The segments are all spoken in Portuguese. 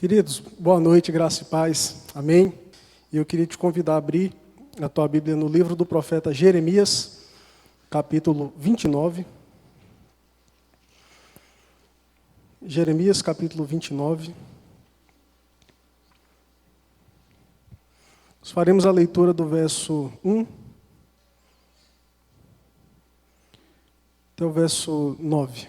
Queridos, boa noite, graça e paz. Amém? E eu queria te convidar a abrir a tua Bíblia no livro do profeta Jeremias, capítulo 29. Jeremias, capítulo 29. Nós faremos a leitura do verso 1 até o verso 9.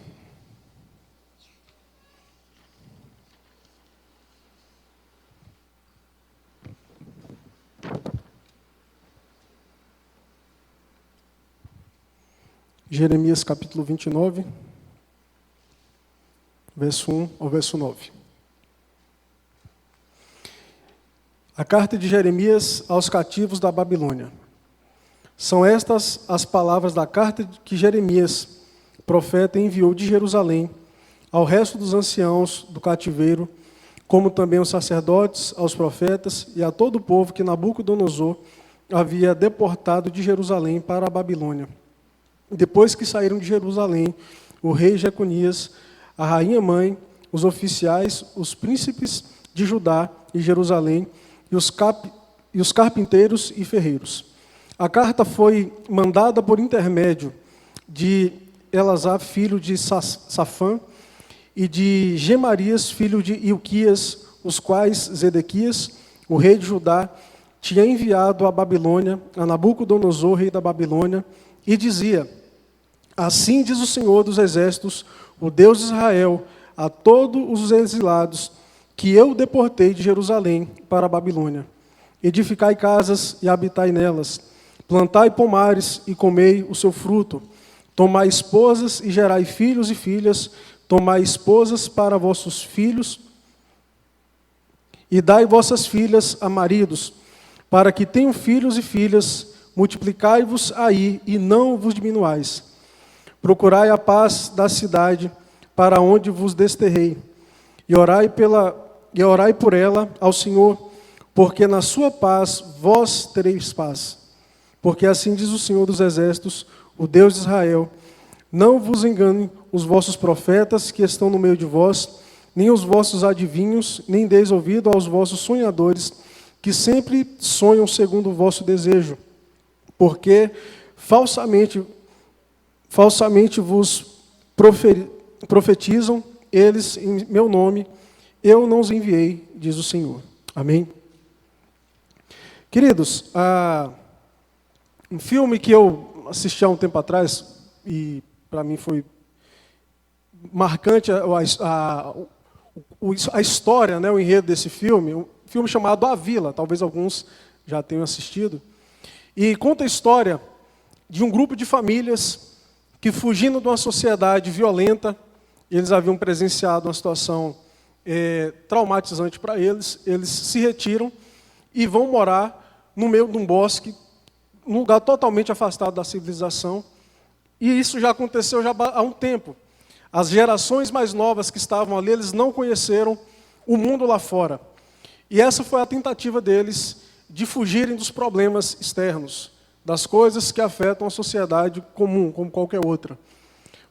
Jeremias capítulo 29, verso 1 ao verso 9. A carta de Jeremias aos cativos da Babilônia. São estas as palavras da carta que Jeremias, profeta, enviou de Jerusalém ao resto dos anciãos do cativeiro, como também aos sacerdotes, aos profetas e a todo o povo que Nabucodonosor havia deportado de Jerusalém para a Babilônia. Depois que saíram de Jerusalém, o rei Jeconias, a rainha-mãe, os oficiais, os príncipes de Judá e Jerusalém, e os carpinteiros e ferreiros. A carta foi mandada por intermédio de Elazar, filho de Safã, e de Gemarias, filho de Ilquias, os quais Zedequias, o rei de Judá, tinha enviado à Babilônia, a Nabucodonosor, rei da Babilônia, e dizia: assim diz o Senhor dos Exércitos, o Deus de Israel, a todos os exilados que eu deportei de Jerusalém para a Babilônia. Edificai casas e habitai nelas, plantai pomares e comei o seu fruto, tomai esposas e gerai filhos e filhas, tomai esposas para vossos filhos e dai vossas filhas a maridos, para que tenham filhos e filhas, multiplicai-vos aí e não vos diminuais. Procurai a paz da cidade, para onde vos desterrei, e orai por ela ao Senhor, porque na sua paz vós tereis paz. Porque assim diz o Senhor dos Exércitos, o Deus de Israel: não vos enganem os vossos profetas que estão no meio de vós, nem os vossos adivinhos, nem deis ouvido aos vossos sonhadores, que sempre sonham segundo o vosso desejo, porque falsamente vos profetizam eles em meu nome, eu não os enviei, diz o Senhor. Amém? Queridos, um filme que eu assisti há um tempo atrás, e para mim foi marcante a história, né, o enredo desse filme, um filme chamado A Vila, talvez alguns já tenham assistido, e conta a história de um grupo de famílias que, fugindo de uma sociedade violenta, eles haviam presenciado uma situação traumatizante para eles se retiram e vão morar no meio de um bosque, num lugar totalmente afastado da civilização, e isso já aconteceu há um tempo. As gerações mais novas que estavam ali, eles não conheceram o mundo lá fora. E essa foi a tentativa deles de fugirem dos problemas externos, das coisas que afetam a sociedade comum, como qualquer outra.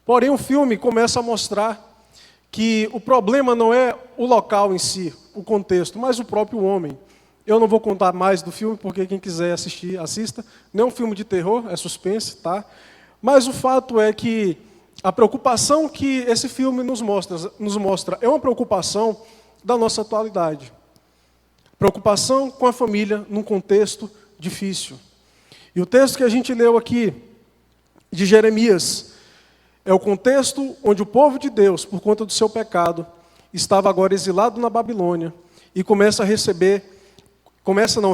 Porém, o filme começa a mostrar que o problema não é o local em si, o contexto, mas o próprio homem. Eu não vou contar mais do filme, porque quem quiser assistir, assista. Não é um filme de terror, é suspense, tá? Mas o fato é que a preocupação que esse filme nos mostra é uma preocupação da nossa atualidade. Preocupação com a família num contexto difícil. E o texto que a gente leu aqui, de Jeremias, é o contexto onde o povo de Deus, por conta do seu pecado, estava agora exilado na Babilônia e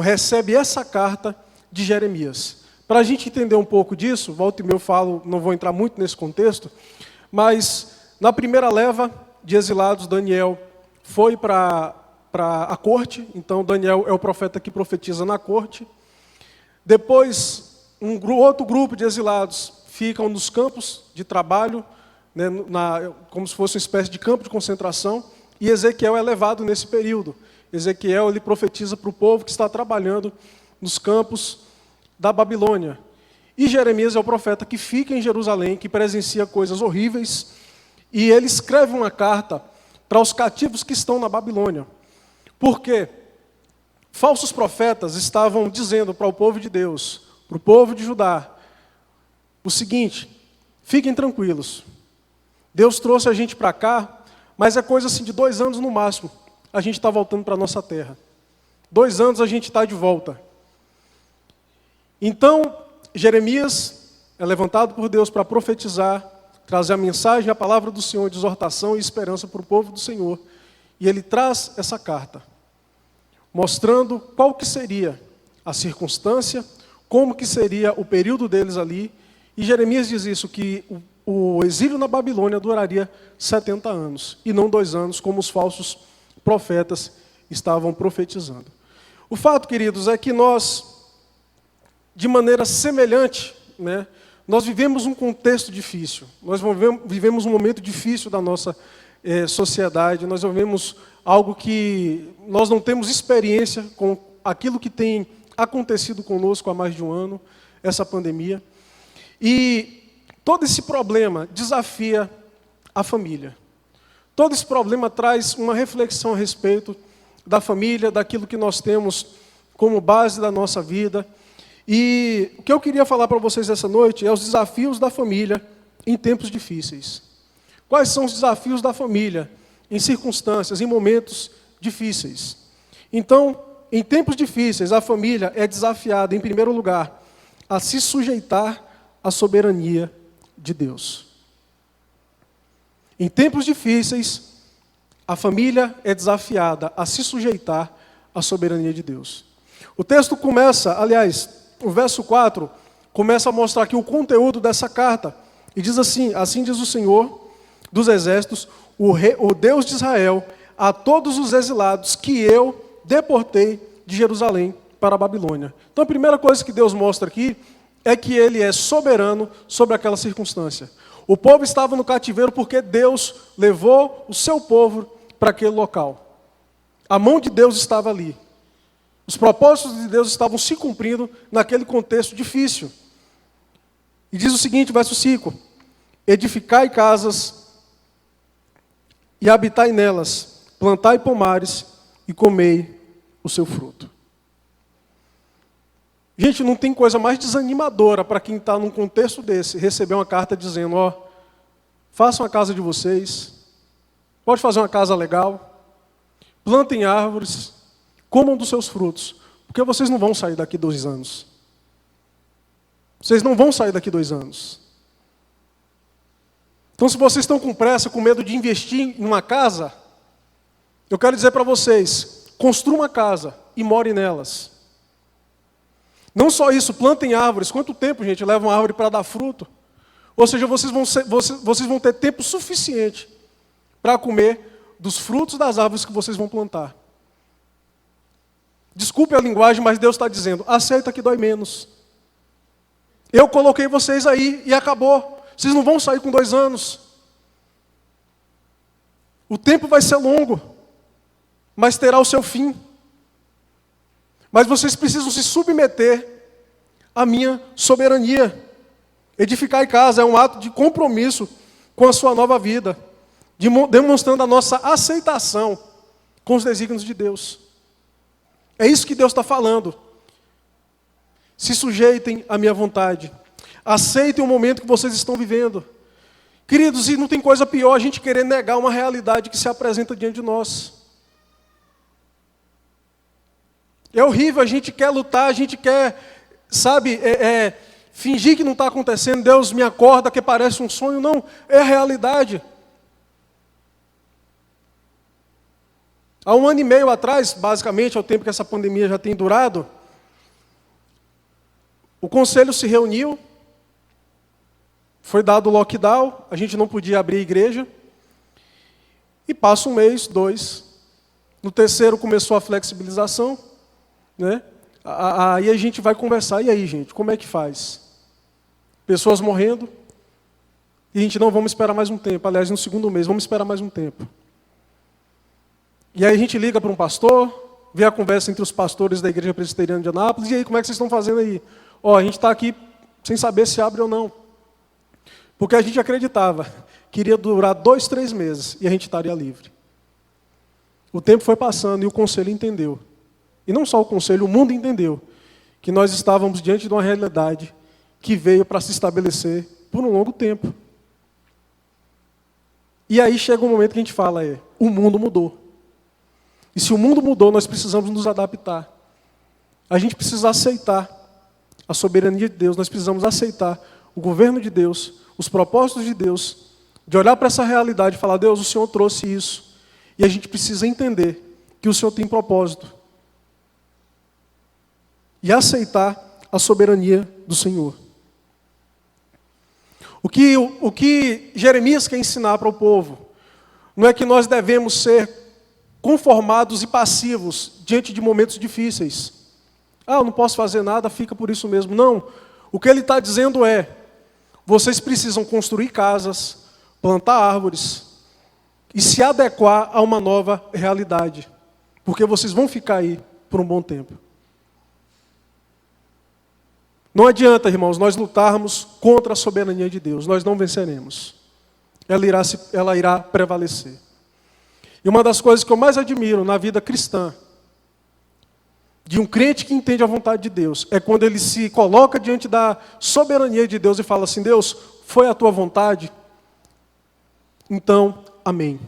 recebe essa carta de Jeremias. Para a gente entender um pouco disso, volta e meia eu falo, não vou entrar muito nesse contexto, mas na primeira leva de exilados, Daniel foi para a corte, então Daniel é o profeta que profetiza na corte. Depois, outro grupo de exilados ficam nos campos de trabalho, né, como se fosse uma espécie de campo de concentração, e Ezequiel é levado nesse período. Ezequiel ele profetiza para o povo que está trabalhando nos campos da Babilônia. E Jeremias é o profeta que fica em Jerusalém, que presencia coisas horríveis, e ele escreve uma carta para os cativos que estão na Babilônia. Porque falsos profetas estavam dizendo para o povo de Deus, para o povo de Judá, o seguinte: fiquem tranquilos, Deus trouxe a gente para cá, mas é coisa assim de 2 anos no máximo, a gente está voltando para a nossa terra. 2 anos a gente está de volta. Então, Jeremias é levantado por Deus para profetizar, trazer a mensagem, a palavra do Senhor de exortação e esperança para o povo do Senhor. E ele traz essa carta, mostrando qual que seria a circunstância, como que seria o período deles ali. E Jeremias diz isso, que o exílio na Babilônia duraria 70 anos, e não 2 anos, como os falsos profetas estavam profetizando. O fato, queridos, é que nós, de maneira semelhante, né, nós vivemos um contexto difícil, nós vivemos um momento difícil da nossa sociedade, nós vivemos algo que nós não temos experiência com aquilo que tem acontecido conosco há mais de 1 ano, essa pandemia. E todo esse problema desafia a família. Todo esse problema traz uma reflexão a respeito da família, daquilo que nós temos como base da nossa vida. E o que eu queria falar para vocês essa noite é os desafios da família em tempos difíceis. Quais são os desafios da família em circunstâncias, em momentos difíceis? Então, em tempos difíceis, a família é desafiada, em primeiro lugar, a se sujeitar à soberania de Deus. Em tempos difíceis, a família é desafiada a se sujeitar à soberania de Deus. O texto começa, aliás, o verso 4, começa a mostrar aqui o conteúdo dessa carta. E diz assim: assim diz o Senhor dos exércitos, o Deus de Israel, a todos os exilados que eu deportei de Jerusalém para a Babilônia. Então a primeira coisa que Deus mostra aqui é que Ele é soberano sobre aquela circunstância. O povo estava no cativeiro porque Deus levou o seu povo para aquele local. A mão de Deus estava ali. Os propósitos de Deus estavam se cumprindo naquele contexto difícil. E diz o seguinte, verso 5: edificai casas e habitai nelas, plantai pomares e comei o seu fruto. Gente, não tem coisa mais desanimadora para quem está num contexto desse, receber uma carta dizendo: ó, façam a casa de vocês, pode fazer uma casa legal, plantem árvores, comam dos seus frutos, porque vocês não vão sair daqui 2 anos. Vocês não vão sair daqui 2 anos. Então, se vocês estão com pressa, com medo de investir em uma casa, eu quero dizer para vocês: construam uma casa e morem nelas. Não só isso, plantem árvores. Quanto tempo, gente, leva uma árvore para dar fruto? Ou seja, vocês vão ter tempo suficiente para comer dos frutos das árvores que vocês vão plantar. Desculpe a linguagem, mas Deus está dizendo: aceita que dói menos. Eu coloquei vocês aí e acabou. Vocês não vão sair com 2 anos. O tempo vai ser longo, mas terá o seu fim. Mas vocês precisam se submeter à minha soberania. Edificar em casa é um ato de compromisso com a sua nova vida, demonstrando a nossa aceitação com os desígnios de Deus. É isso que Deus está falando. Se sujeitem à minha vontade. Aceitem o momento que vocês estão vivendo. Queridos, e não tem coisa pior a gente querer negar uma realidade que se apresenta diante de nós. É horrível, a gente quer lutar, a gente quer, sabe, fingir que não está acontecendo. Deus me acorda que parece um sonho. Não, é a realidade. Há 1 ano e meio atrás, basicamente, ao tempo que essa pandemia já tem durado, o conselho se reuniu, foi dado o lockdown, a gente não podia abrir a igreja, e passa 1 mês, 2, no 3º começou a flexibilização, né? Aí a gente vai conversar: e aí, gente, como é que faz? Pessoas morrendo, e a gente: não, vamos esperar mais um tempo. Aliás, no 2º mês, vamos esperar mais um tempo. E aí a gente liga para um pastor, vê a conversa entre os pastores da Igreja Presbiteriana de Anápolis: e aí, como é que vocês estão fazendo aí? Ó, a gente está aqui sem saber se abre ou não. Porque a gente acreditava que iria durar 2, 3 meses e a gente estaria livre. O tempo foi passando e o conselho entendeu. E não só o conselho, o mundo entendeu que nós estávamos diante de uma realidade que veio para se estabelecer por um longo tempo. E aí chega um momento que a gente fala, o mundo mudou. E se o mundo mudou, nós precisamos nos adaptar. A gente precisa aceitar a soberania de Deus, nós precisamos aceitar o governo de Deus, os propósitos de Deus, de olhar para essa realidade e falar, Deus, o Senhor trouxe isso. E a gente precisa entender que o Senhor tem propósito. E aceitar a soberania do Senhor. O que Jeremias quer ensinar para o povo não é que nós devemos ser conformados e passivos diante de momentos difíceis. Eu não posso fazer nada, fica por isso mesmo. Não. O que ele está dizendo é, vocês precisam construir casas, plantar árvores e se adequar a uma nova realidade. Porque vocês vão ficar aí por um bom tempo. Não adianta, irmãos, nós lutarmos contra a soberania de Deus. Nós não venceremos. Ela irá prevalecer. E uma das coisas que eu mais admiro na vida cristã, de um crente que entende a vontade de Deus, é quando ele se coloca diante da soberania de Deus e fala assim, Deus, foi a tua vontade? Então, amém.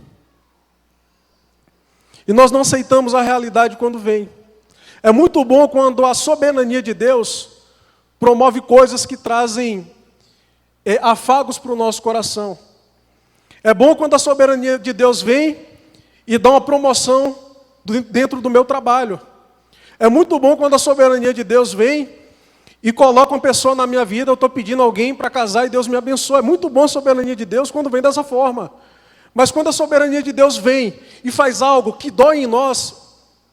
E nós não aceitamos a realidade quando vem. É muito bom quando a soberania de Deus promove coisas que trazem afagos para o nosso coração. É bom quando a soberania de Deus vem e dá uma promoção dentro do meu trabalho. É muito bom quando a soberania de Deus vem e coloca uma pessoa na minha vida, eu estou pedindo alguém para casar e Deus me abençoa. É muito bom a soberania de Deus quando vem dessa forma. Mas quando a soberania de Deus vem e faz algo que dói em nós,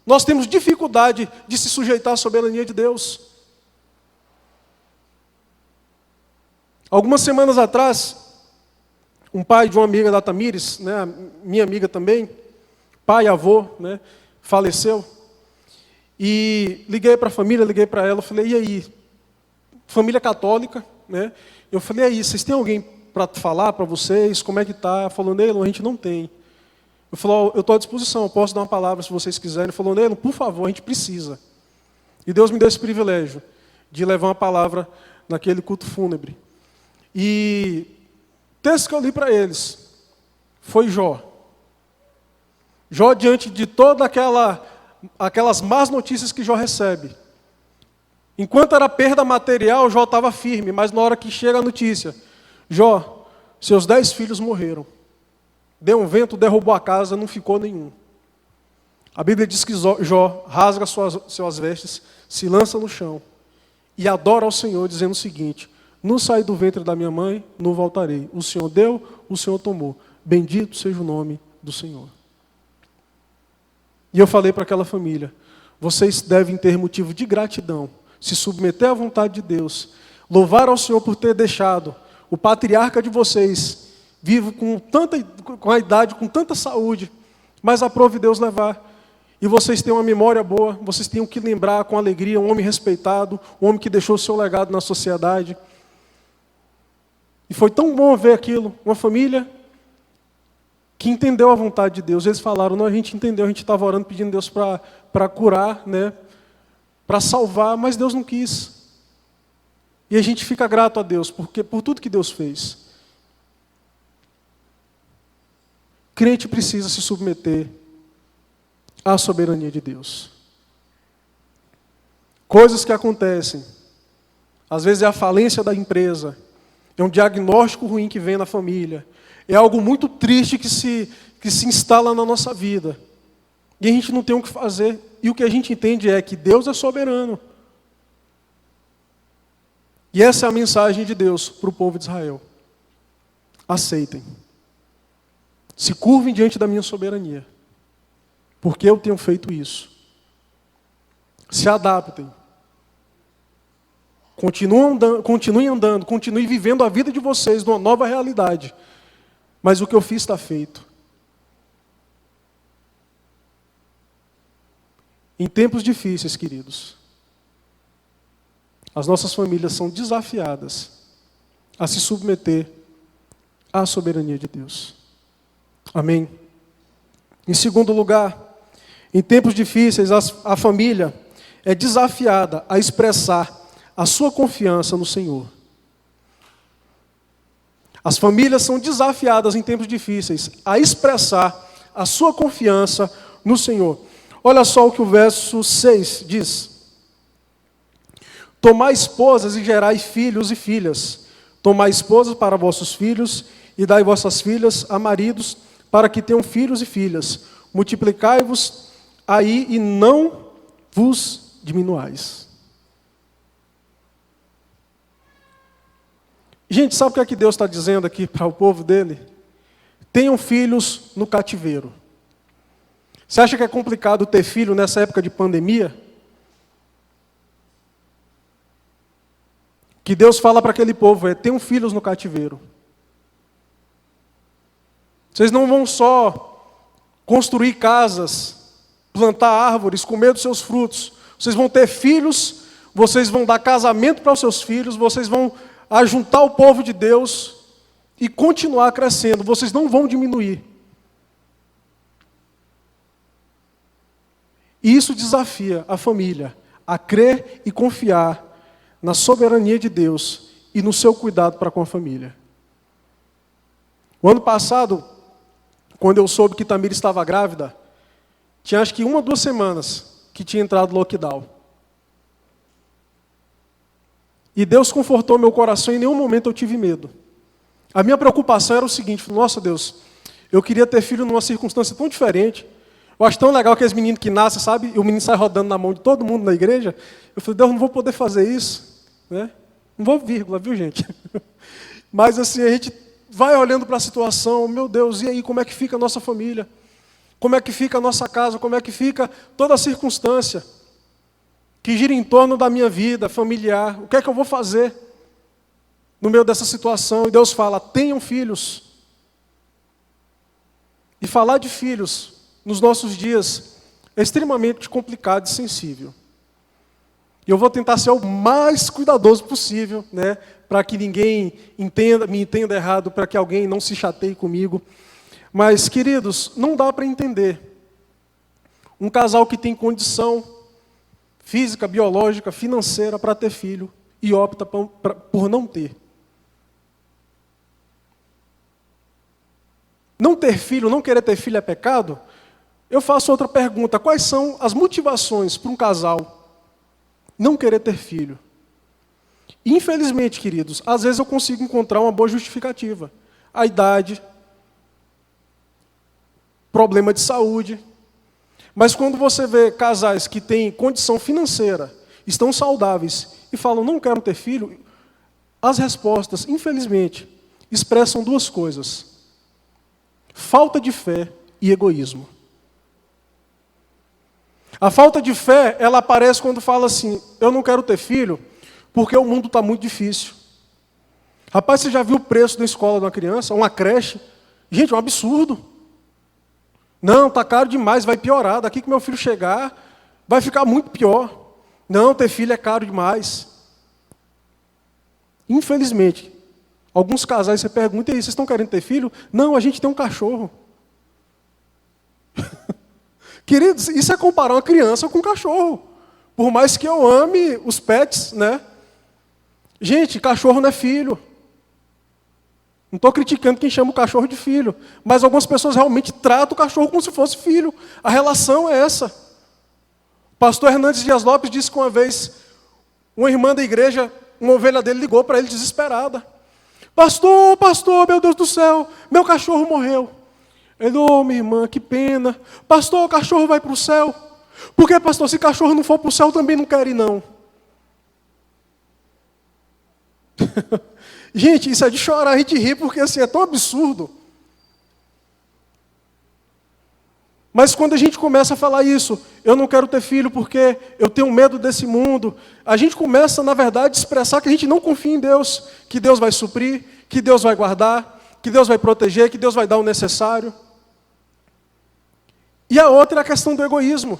nós temos dificuldade de se sujeitar à soberania de Deus. Algumas semanas atrás, um pai de uma amiga da Tamires, né, minha amiga também, pai e avô, né, faleceu. E liguei para a família, liguei para ela, falei, e aí? Família católica, né? Eu falei, e aí, vocês têm alguém para falar para vocês? Como é que está? Ela falou, Neilon, a gente não tem. Eu falei, eu estou à disposição, eu posso dar uma palavra se vocês quiserem. Ele falou, Neilon, por favor, a gente precisa. E Deus me deu esse privilégio de levar uma palavra naquele culto fúnebre. E o texto que eu li para eles foi Jó. Jó, diante de toda aquelas más notícias que Jó recebe. Enquanto era perda material, Jó estava firme, mas na hora que chega a notícia, Jó, seus 10 filhos morreram. Deu um vento, derrubou a casa, não ficou nenhum. A Bíblia diz que Jó rasga suas vestes, se lança no chão e adora ao Senhor, dizendo o seguinte, não saí do ventre da minha mãe, não voltarei. O Senhor deu, o Senhor tomou. Bendito seja o nome do Senhor. E eu falei para aquela família, vocês devem ter motivo de gratidão, se submeter à vontade de Deus, louvar ao Senhor por ter deixado o patriarca de vocês, vivo com a idade, com tanta saúde, mas aprove Deus levar. E vocês têm uma memória boa, vocês têm o que lembrar com alegria, um homem respeitado, um homem que deixou o seu legado na sociedade. E foi tão bom ver aquilo, uma família que entendeu a vontade de Deus. Eles falaram, não, a gente entendeu, a gente estava orando, pedindo a Deus para curar, né, para salvar, mas Deus não quis. E a gente fica grato a Deus, porque por tudo que Deus fez. Crente precisa se submeter à soberania de Deus. Coisas que acontecem, às vezes é a falência da empresa, é um diagnóstico ruim que vem na família, é algo muito triste que se instala na nossa vida. E a gente não tem o que fazer. E o que a gente entende é que Deus é soberano. E essa é a mensagem de Deus para o povo de Israel. Aceitem. Se curvem diante da minha soberania. Porque eu tenho feito isso. Se adaptem. Continuem andando, continuem vivendo a vida de vocês numa nova realidade. Mas o que eu fiz está feito. Em tempos difíceis, queridos, as nossas famílias são desafiadas a se submeter à soberania de Deus. Amém? Em segundo lugar, Em tempos difíceis, a família é desafiada a expressar a sua confiança no Senhor. As famílias são desafiadas em tempos difíceis a expressar a sua confiança no Senhor. Olha só o que o verso 6 diz. Tomai esposas e gerai filhos e filhas. Tomai esposas para vossos filhos e dai vossas filhas a maridos para que tenham filhos e filhas. Multiplicai-vos aí e não vos diminuais. Gente, sabe o que é que Deus está dizendo aqui para o povo dele? Tenham filhos no cativeiro. Você acha que é complicado ter filho nessa época de pandemia? Que Deus fala para aquele povo tenham filhos no cativeiro. Vocês não vão só construir casas, plantar árvores, comer dos seus frutos. Vocês vão ter filhos, vocês vão dar casamento para os seus filhos, vocês vão ajuntar o povo de Deus e continuar crescendo. Vocês não vão diminuir. E isso desafia a família a crer e confiar na soberania de Deus e no seu cuidado para com a família. O ano passado, quando eu soube que Tamira estava grávida, tinha acho que 1 ou 2 semanas que tinha entrado o lockdown. E Deus confortou meu coração, e em nenhum momento eu tive medo. A minha preocupação era o seguinte: nossa Deus, eu queria ter filho numa circunstância tão diferente. Eu acho tão legal aqueles meninos que nascem, sabe? E o menino sai rodando na mão de todo mundo na igreja. Eu falei, Deus, não vou poder fazer isso. Né? Não vou vírgula, viu gente? Mas assim, a gente vai olhando para a situação, meu Deus, e aí como é que fica a nossa família? Como é que fica a nossa casa? Como é que fica toda a circunstância que gira em torno da minha vida familiar? O que é que eu vou fazer no meio dessa situação? E Deus fala, tenham filhos. E falar de filhos nos nossos dias é extremamente complicado e sensível. E eu vou tentar ser o mais cuidadoso possível, né, para que ninguém me entenda errado, para que alguém não se chateie comigo. Mas, queridos, não dá para entender um casal que tem condição física, biológica, financeira para ter filho e opta por não ter. Não ter filho, não querer ter filho é pecado? Eu faço outra pergunta: quais são as motivações para um casal não querer ter filho? Infelizmente, queridos, às vezes eu consigo encontrar uma boa justificativa. A idade, problema de saúde. Mas quando você vê casais que têm condição financeira, estão saudáveis e falam, não quero ter filho, as respostas, infelizmente, expressam 2 coisas: falta de fé e egoísmo. A falta de fé, ela aparece quando fala assim, eu não quero ter filho porque o mundo está muito difícil. Rapaz, você já viu o preço da escola de uma criança, uma creche? Gente, é um absurdo. Não, está caro demais, vai piorar. Daqui que meu filho chegar, vai ficar muito pior. Não, ter filho é caro demais. Infelizmente, alguns casais você pergunta, e aí, vocês estão querendo ter filho? Não, a gente tem um cachorro. Queridos, isso é comparar uma criança com um cachorro. Por mais que eu ame os pets, né? Gente, cachorro não é filho. Não estou criticando quem chama o cachorro de filho, mas algumas pessoas realmente tratam o cachorro como se fosse filho. A relação é essa. O pastor Hernandes Dias Lopes disse que uma vez, uma irmã da igreja, uma ovelha dele ligou para ele desesperada. Pastor, pastor, meu Deus do céu, meu cachorro morreu. Ele, minha irmã, que pena. Pastor, o cachorro vai para o céu. Por que, pastor, se cachorro não for para o céu, também não quer ir, não. Gente, isso é de chorar, a gente ri, porque assim, é tão absurdo. Mas quando a gente começa a falar isso, eu não quero ter filho porque eu tenho medo desse mundo, a gente começa, na verdade, a expressar que a gente não confia em Deus, que Deus vai suprir, que Deus vai guardar, que Deus vai proteger, que Deus vai dar o necessário. E a outra é a questão do egoísmo.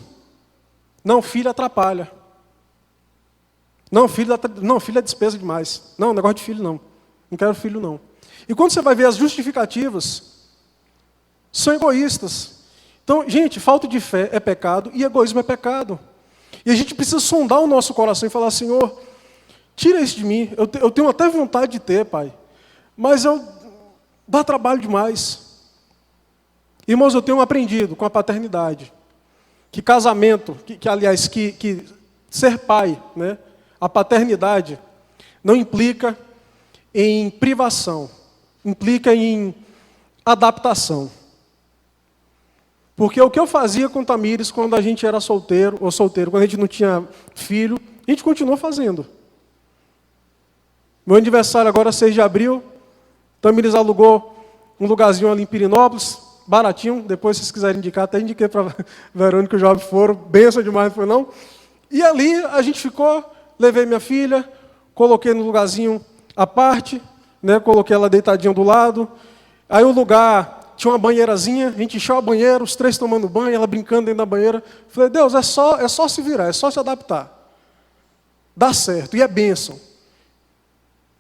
Não, filho atrapalha. Não, filho é despesa demais. Não, negócio de filho não. Não quero filho não. E quando você vai ver as justificativas, são egoístas. Então, gente, falta de fé é pecado e egoísmo é pecado. E a gente precisa sondar o nosso coração e falar, Senhor, tira isso de mim. Eu tenho até vontade de ter, Pai, mas dá trabalho demais. Irmãos, eu tenho aprendido com a paternidade que casamento, aliás, que ser pai, né, a paternidade, não implica em privação, implica em adaptação. Porque o que eu fazia com Tamires quando a gente era solteiro, quando a gente não tinha filho, a gente continuou fazendo. Meu aniversário agora, 6 de abril, Tamires alugou um lugarzinho ali em Pirinópolis, baratinho, depois se vocês quiserem indicar, até indiquei para Verônica e o Job foram, benção demais, não foi não? E ali a gente ficou, levei minha filha, coloquei no lugarzinho à parte, né, coloquei ela deitadinha do lado, aí o lugar tinha uma banheirazinha, a gente encheu a banheira, os 3 tomando banho, ela brincando dentro da banheira. Falei, Deus, é só se virar, é só se adaptar. Dá certo, e é bênção.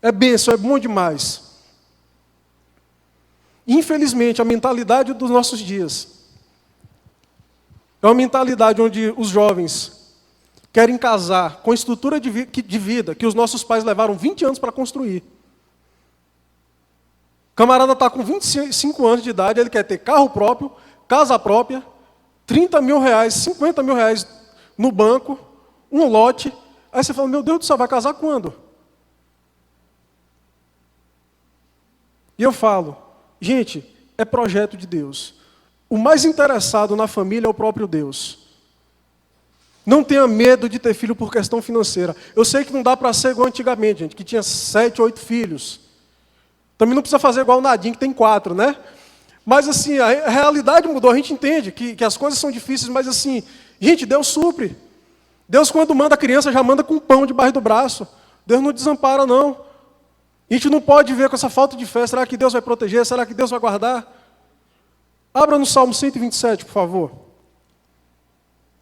É bênção, é bom demais. Infelizmente, a mentalidade dos nossos dias é uma mentalidade onde os jovens querem casar com a estrutura de vida que os nossos pais levaram 20 anos para construir. O camarada está com 25 anos de idade, ele quer ter carro próprio, casa própria, 30 mil reais, 50 mil reais no banco, um lote. Aí você fala, meu Deus do céu, vai casar quando? E eu falo, gente, é projeto de Deus. O mais interessado na família é o próprio Deus. Não tenha medo de ter filho por questão financeira. Eu sei que não dá para ser igual antigamente, gente, que tinha 7, 8 filhos. Também não precisa fazer igual o Nadinho, que tem 4, né? Mas assim, a realidade mudou, a gente entende que as coisas são difíceis, mas assim, gente, Deus supre. Deus, quando manda a criança, já manda com pão debaixo do braço. Deus não desampara, não. A gente não pode ver com essa falta de fé, será que Deus vai proteger? Será que Deus vai guardar? Abra no Salmo 127, por favor.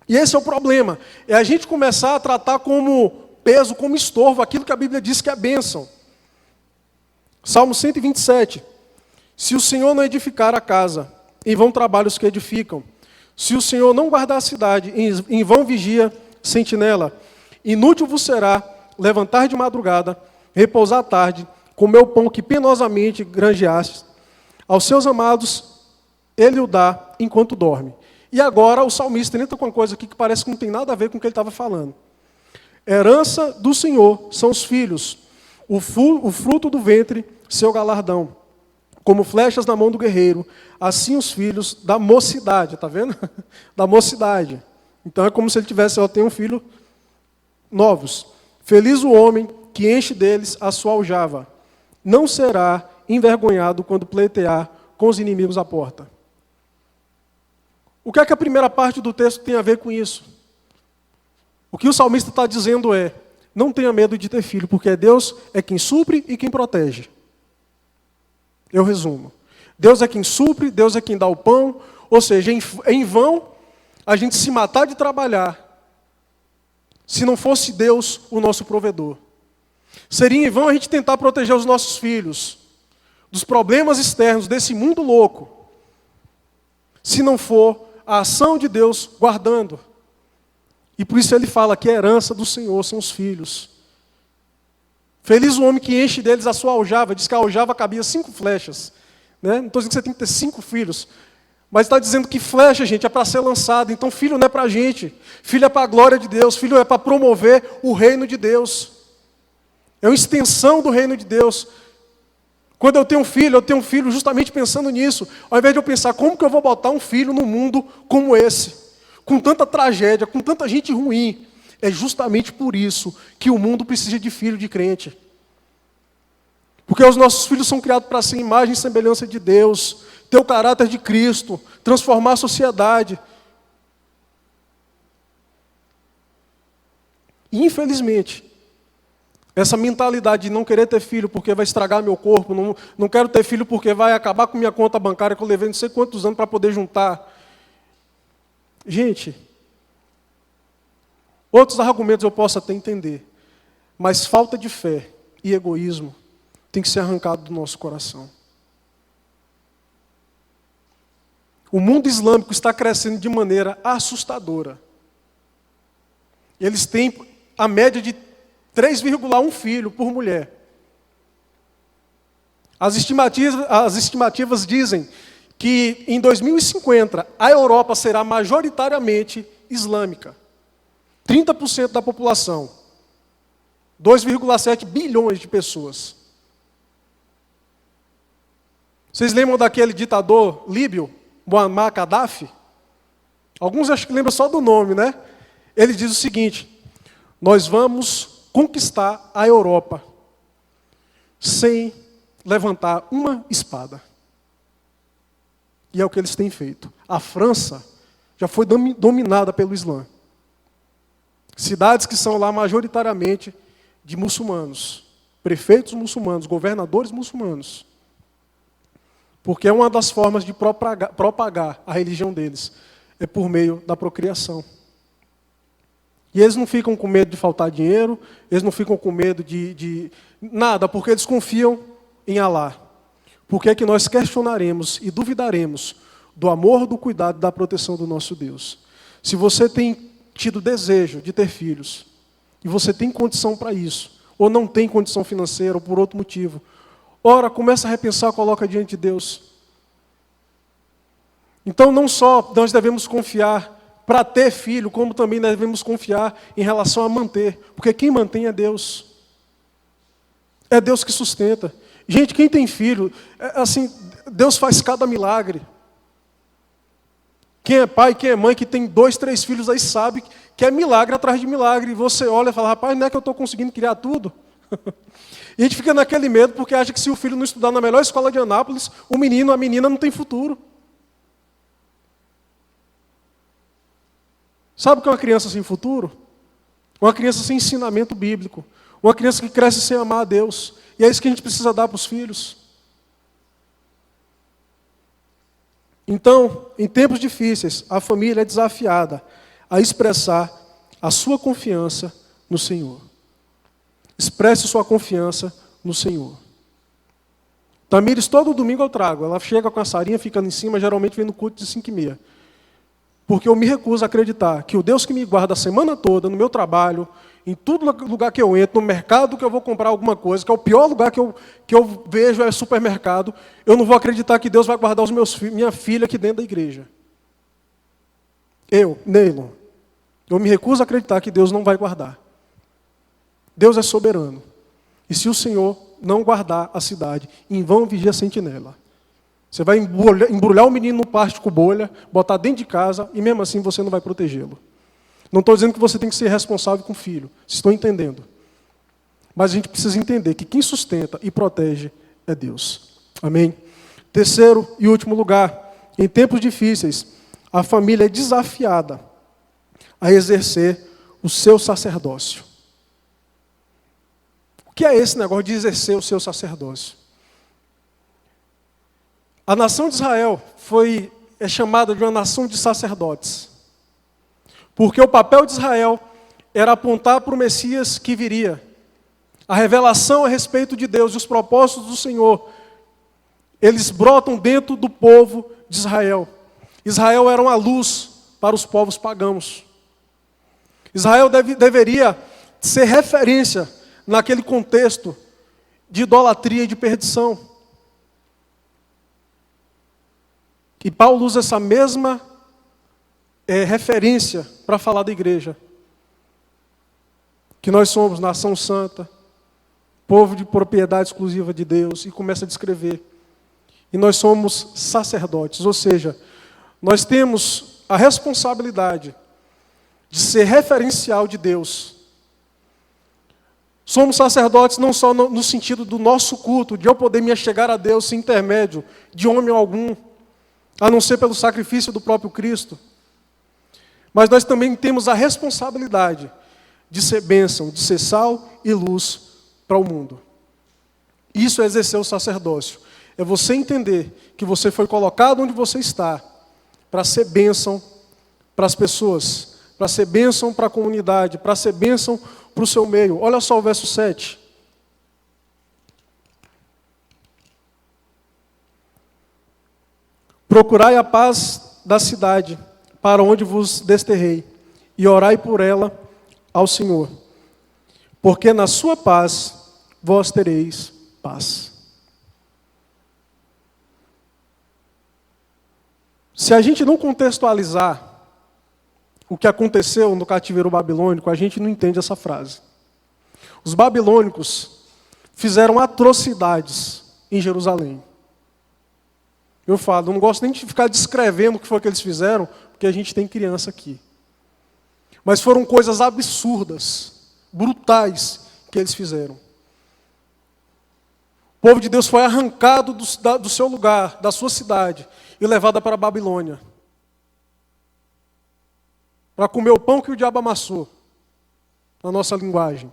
E esse é o problema, é a gente começar a tratar como peso, como estorvo, aquilo que a Bíblia diz que é bênção. Salmo 127. Se o Senhor não edificar a casa, em vão trabalham os que edificam. Se o Senhor não guardar a cidade, em vão vigia sentinela. Inútil vos será levantar de madrugada, repousar à tarde, comer o pão que penosamente granjeastes. Aos seus amados, ele o dá enquanto dorme. E agora o salmista entra com uma coisa aqui que parece que não tem nada a ver com o que ele estava falando. Herança do Senhor são os filhos, o fruto do ventre, seu galardão. Como flechas na mão do guerreiro, assim os filhos da mocidade, está vendo? Da mocidade. Então é como se ele tivesse, eu tenho um filho novos. Feliz o homem que enche deles a sua aljava. Não será envergonhado quando pleitear com os inimigos à porta. O que é que a primeira parte do texto tem a ver com isso? O que o salmista está dizendo é, não tenha medo de ter filho, porque Deus é quem supre e quem protege. Eu resumo. Deus é quem supre, Deus é quem dá o pão, ou seja, em vão a gente se matar de trabalhar, se não fosse Deus o nosso provedor. Seria em vão a gente tentar proteger os nossos filhos dos problemas externos desse mundo louco, se não for a ação de Deus guardando. E por isso ele fala que a herança do Senhor são os filhos. Feliz o homem que enche deles a sua aljava. Diz que a aljava cabia 5 flechas. Né? Não estou dizendo que você tem que ter 5 filhos. Mas está dizendo que flecha, gente, é para ser lançada. Então filho não é para a gente. Filho é para a glória de Deus. Filho é para promover o reino de Deus. É uma extensão do reino de Deus. Quando eu tenho um filho justamente pensando nisso. Ao invés de eu pensar, como que eu vou botar um filho no mundo como esse? Com tanta tragédia, com tanta gente ruim. É justamente por isso que o mundo precisa de filho de crente. Porque os nossos filhos são criados para ser imagem e semelhança de Deus, ter o caráter de Cristo, transformar a sociedade. E, infelizmente, essa mentalidade de não querer ter filho porque vai estragar meu corpo, não quero ter filho porque vai acabar com minha conta bancária que eu levei não sei quantos anos para poder juntar. Gente, outros argumentos eu posso até entender, mas falta de fé e egoísmo tem que ser arrancado do nosso coração. O mundo islâmico está crescendo de maneira assustadora. Eles têm a média de 3,1 filho por mulher. As estimativas dizem que em 2050 a Europa será majoritariamente islâmica. 30% da população. 2,7 bilhões de pessoas. Vocês lembram daquele ditador líbio, Muammar Gaddafi? Alguns acho que lembram só do nome, né? Ele diz o seguinte: nós vamos conquistar a Europa sem levantar uma espada. E é o que eles têm feito. A França já foi dominada pelo Islã. Cidades que são lá majoritariamente de muçulmanos, prefeitos muçulmanos, governadores muçulmanos. Porque é uma das formas de propagar a religião deles, é por meio da procriação. E eles não ficam com medo de faltar dinheiro, eles não ficam com medo de nada, porque eles confiam em Alá. Por que é que nós questionaremos e duvidaremos do amor, do cuidado e da proteção do nosso Deus? Se você tem tido desejo de ter filhos, e você tem condição para isso, ou não tem condição financeira, ou por outro motivo, ora, começa a repensar, coloca diante de Deus. Então, não só nós devemos confiar para ter filho, como também devemos confiar em relação a manter, porque quem mantém é Deus. É Deus que sustenta. Gente, quem tem filho, assim, Deus faz cada milagre. Quem é pai, quem é mãe, que tem 2, 3 filhos aí sabe que é milagre atrás de milagre. E você olha e fala, rapaz, não é que eu estou conseguindo criar tudo? E a gente fica naquele medo porque acha que se o filho não estudar na melhor escola de Anápolis, o menino, a menina não tem futuro. Sabe o que é uma criança sem futuro? Uma criança sem ensinamento bíblico. Uma criança que cresce sem amar a Deus. E é isso que a gente precisa dar para os filhos. Então, em tempos difíceis, a família é desafiada a expressar a sua confiança no Senhor. Expresse sua confiança no Senhor. Tamires, todo domingo eu trago. Ela chega com a Sarinha, fica em cima, geralmente vem no culto de 5h30. Porque eu me recuso a acreditar que o Deus que me guarda a semana toda, no meu trabalho, em todo lugar que eu entro, no mercado que eu vou comprar alguma coisa, que é o pior lugar que eu vejo é supermercado, eu não vou acreditar que Deus vai guardar minha filha aqui dentro da igreja. Neilon, eu me recuso a acreditar que Deus não vai guardar. Deus é soberano. E se o Senhor não guardar a cidade, em vão vigia a sentinela. Você vai embrulhar o menino no plástico bolha, botar dentro de casa, e mesmo assim você não vai protegê-lo. Não estou dizendo que você tem que ser responsável com o filho. Vocês estão entendendo? Mas a gente precisa entender que quem sustenta e protege é Deus. Amém? Terceiro e último lugar, em tempos difíceis, a família é desafiada a exercer o seu sacerdócio. O que é esse negócio de exercer o seu sacerdócio? A nação de Israel é chamada de uma nação de sacerdotes. Porque o papel de Israel era apontar para o Messias que viria. A revelação a respeito de Deus e os propósitos do Senhor, eles brotam dentro do povo de Israel. Israel era uma luz para os povos pagãos. Israel deveria ser referência naquele contexto de idolatria e de perdição. E Paulo usa essa mesma referência para falar da igreja. Que nós somos nação santa, povo de propriedade exclusiva de Deus, e começa a descrever. E nós somos sacerdotes, ou seja, nós temos a responsabilidade de ser referencial de Deus. Somos sacerdotes não só no sentido do nosso culto, de eu poder me achegar a Deus sem intermédio de homem algum, a não ser pelo sacrifício do próprio Cristo. Mas nós também temos a responsabilidade de ser bênção, de ser sal e luz para o mundo. Isso é exercer o sacerdócio. É você entender que você foi colocado onde você está para ser bênção para as pessoas, para ser bênção para a comunidade, para ser bênção para o seu meio. Olha só o verso 7. Procurai a paz da cidade, para onde vos desterrei, e orai por ela ao Senhor, porque na sua paz vós tereis paz. Se a gente não contextualizar o que aconteceu no cativeiro babilônico, a gente não entende essa frase. Os babilônicos fizeram atrocidades em Jerusalém. Eu falo, não gosto nem de ficar descrevendo o que foi que eles fizeram, porque a gente tem criança aqui. Mas foram coisas absurdas, brutais, que eles fizeram. O povo de Deus foi arrancado do seu lugar, da sua cidade, e levado para a Babilônia, para comer o pão que o diabo amassou, na nossa linguagem.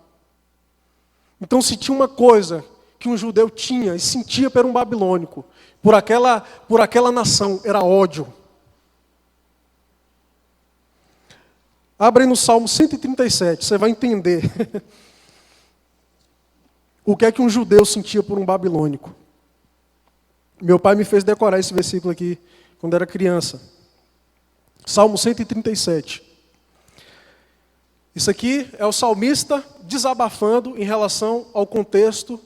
Então, se tinha uma coisa que um judeu tinha e sentia por um babilônico, por aquela nação, era ódio. Abre aí no Salmo 137, você vai entender o que é que um judeu sentia por um babilônico. Meu pai me fez decorar esse versículo aqui quando era criança. Salmo 137. Isso aqui é o salmista desabafando em relação ao contexto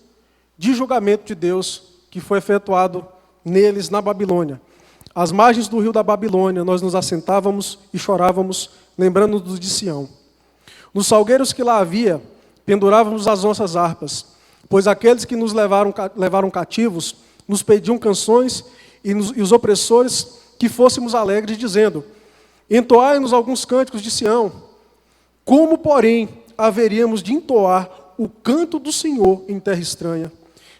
de julgamento de Deus que foi efetuado neles na Babilônia. Às margens do rio da Babilônia, nós nos assentávamos e chorávamos, lembrando-nos de Sião. Nos salgueiros que lá havia, pendurávamos as nossas harpas, pois aqueles que nos levaram cativos nos pediam canções e os opressores que fôssemos alegres, dizendo: entoai-nos alguns cânticos de Sião. Como, porém, haveríamos de entoar o canto do Senhor em terra estranha?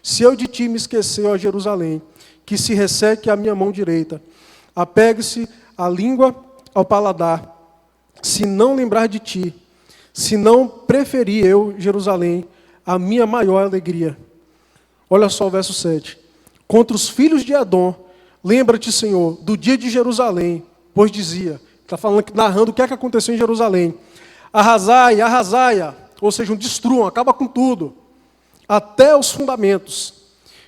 Se eu de ti me esquecer, ó Jerusalém, que se resseque a minha mão direita, apegue-se a língua ao paladar, se não lembrar de ti, se não preferir eu, Jerusalém, a minha maior alegria. Olha só o verso 7. Contra os filhos de Edom, lembra-te, Senhor, do dia de Jerusalém, pois dizia, está narrando o que é que aconteceu em Jerusalém. Arrasai, arrasai-a, ou seja, destruam, acaba com tudo, até os fundamentos.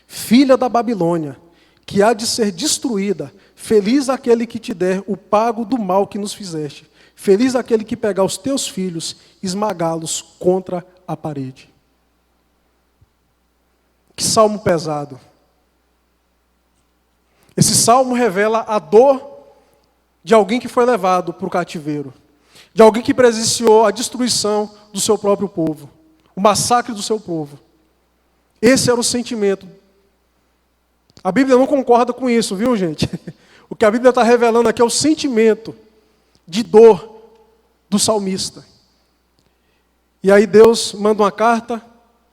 Filha da Babilônia, que há de ser destruída, feliz aquele que te der o pago do mal que nos fizeste. Feliz aquele que pegar os teus filhos, esmagá-los contra a parede. Que salmo pesado. Esse salmo revela a dor de alguém que foi levado para o cativeiro, de alguém que presenciou a destruição do seu próprio povo, o massacre do seu povo. Esse era o sentimento. A Bíblia não concorda com isso, viu, gente? O que a Bíblia está revelando aqui é o sentimento de dor do salmista. E aí Deus manda uma carta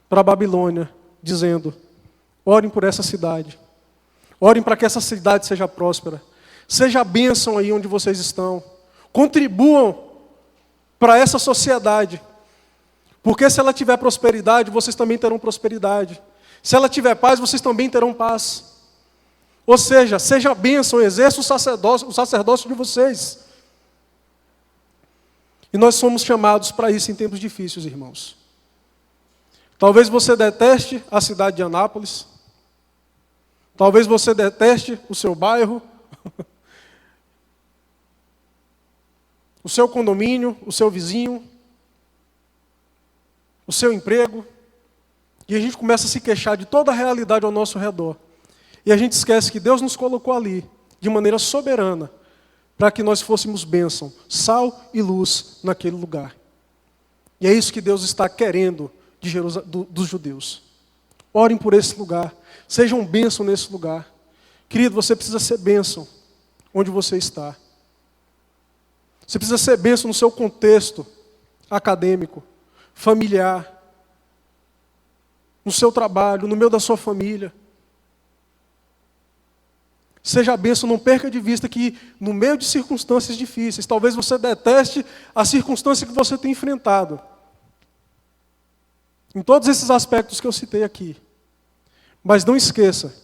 para a Babilônia, dizendo: orem por essa cidade. Orem para que essa cidade seja próspera. Seja a bênção aí onde vocês estão. Contribuam para essa sociedade. Porque se ela tiver prosperidade, vocês também terão prosperidade. Se ela tiver paz, vocês também terão paz. Ou seja a bênção, exerça o sacerdócio de vocês. E nós somos chamados para isso em tempos difíceis, irmãos. Talvez você deteste a cidade de Anápolis. Talvez você deteste o seu bairro, o seu condomínio, o seu vizinho, o seu emprego. E a gente começa a se queixar de toda a realidade ao nosso redor. E a gente esquece que Deus nos colocou ali, de maneira soberana, para que nós fôssemos bênção, sal e luz naquele lugar. E é isso que Deus está querendo dos judeus. Orem por esse lugar. Sejam bênção nesse lugar. Querido, você precisa ser bênção onde você está. Você precisa ser bênção no seu contexto acadêmico, familiar, no seu trabalho, no meio da sua família. Seja bênção, não perca de vista que no meio de circunstâncias difíceis, talvez você deteste a circunstância que você tem enfrentado. Em todos esses aspectos que eu citei aqui. Mas não esqueça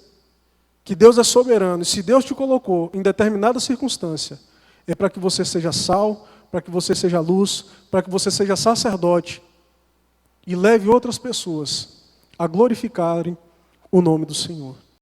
que Deus é soberano, e se Deus te colocou em determinada circunstância, é para que você seja sal, para que você seja luz, para que você seja sacerdote, e leve outras pessoas a glorificarem o nome do Senhor.